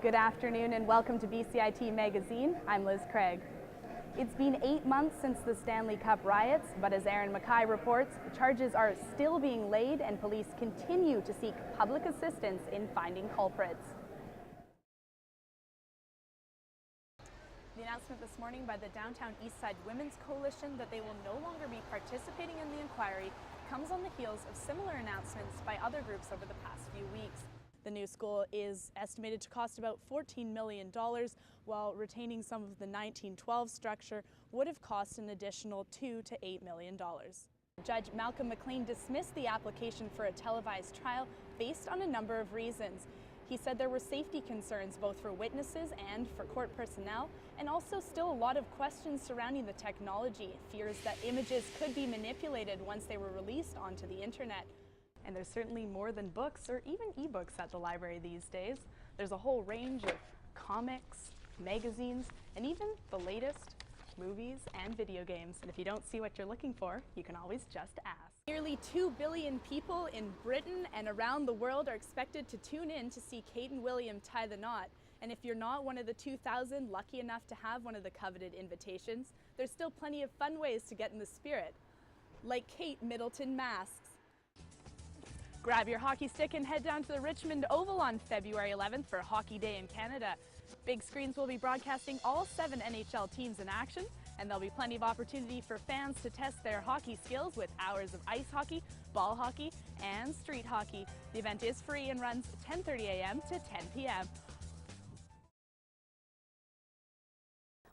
Good afternoon and welcome to BCIT Magazine. I'm Liz Craig. It's been 8 months since the Stanley Cup riots, but as Aaron Mackay reports, charges are still being laid and police continue to seek public assistance in finding culprits. The announcement this morning by the Downtown Eastside Women's Coalition that they will no longer be participating in the inquiry comes on the heels of similar announcements by other groups over the past few weeks. The new school is estimated to cost about $14 million, while retaining some of the 1912 structure would have cost an additional $2 to $8 million. Judge Malcolm McLean dismissed the application for a televised trial based on a number of reasons. He said there were safety concerns both for witnesses and for court personnel, and also still a lot of questions surrounding the technology, fears that images could be manipulated once they were released onto the internet. And there's certainly more than books or even ebooks at the library these days. There's a whole range of comics, magazines, and even the latest movies and video games. And if you don't see what you're looking for, you can always just ask. Nearly 2 billion people in Britain and around the world are expected to tune in to see Kate and William tie the knot. And if you're not one of the 2,000 lucky enough to have one of the coveted invitations, there's still plenty of fun ways to get in the spirit, like Kate Middleton masks. Grab your hockey stick and head down to the Richmond Oval on February 11th for Hockey Day in Canada. Big screens will be broadcasting all 7 NHL teams in action, and there'll be plenty of opportunity for fans to test their hockey skills with hours of ice hockey, ball hockey, and street hockey. The event is free and runs 10:30 a.m. to 10 p.m.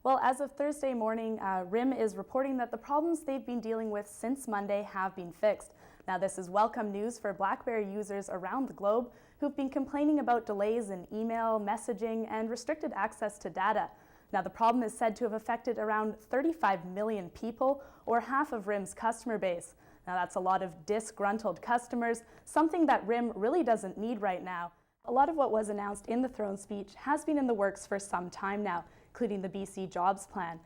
Well, as of Thursday morning, RIM is reporting that the problems they've been dealing with since Monday have been fixed. Now, this is welcome news for BlackBerry users around the globe who've been complaining about delays in email, messaging, and restricted access to data. Now, the problem is said to have affected around 35 million people, or half of RIM's customer base. Now, that's a lot of disgruntled customers, something that RIM really doesn't need right now. A lot of what was announced in the throne speech has been in the works for some time now, including the BC Jobs Plan.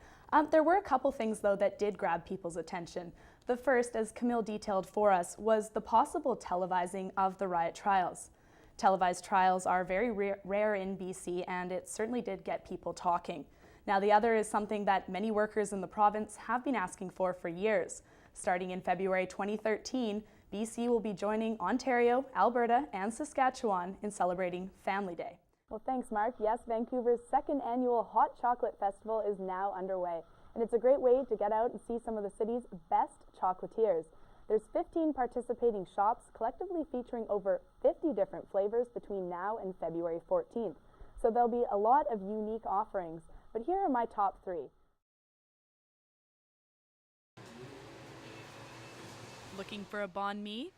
There were a couple things, though, that did grab people's attention. The first, as Camille detailed for us, was the possible televising of the riot trials. Televised trials are very rare in BC, and it certainly did get people talking. Now, the other is something that many workers in the province have been asking for years. Starting in February 2013, BC will be joining Ontario, Alberta, and Saskatchewan in celebrating Family Day. Well, thanks, Mark. Yes, Vancouver's second annual Hot Chocolate Festival is now underway, and it's a great way to get out and see some of the city's best chocolatiers. There's 15 participating shops, collectively featuring over 50 different flavors between now and February 14th. So there'll be a lot of unique offerings, but here are my top 3. Looking for a banh mi?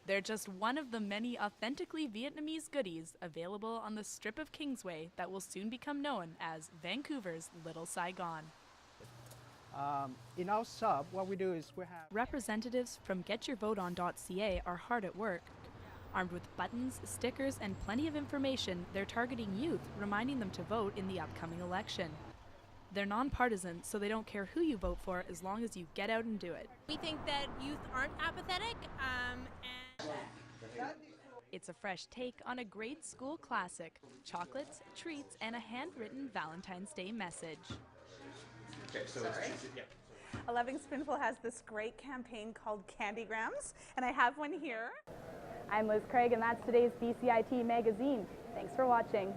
They're just one of the many authentically Vietnamese goodies available on the strip of Kingsway that will soon become known as Vancouver's Little Saigon. In our sub, what we do is we have Representatives from GetYourVoteOn.ca are hard at work. Armed with buttons, stickers, and plenty of information, they're targeting youth, reminding them to vote in the upcoming election. They're nonpartisan, so they don't care who you vote for as long as you get out and do it. We think that youth aren't apathetic, It's a fresh take on a great school classic: chocolates, treats, and a handwritten Valentine's Day message. Okay, so A Loving Spoonful has this great campaign called Candygrams, and I have one here. I'm Liz Craig, and that's today's BCIT Magazine. Thanks for watching.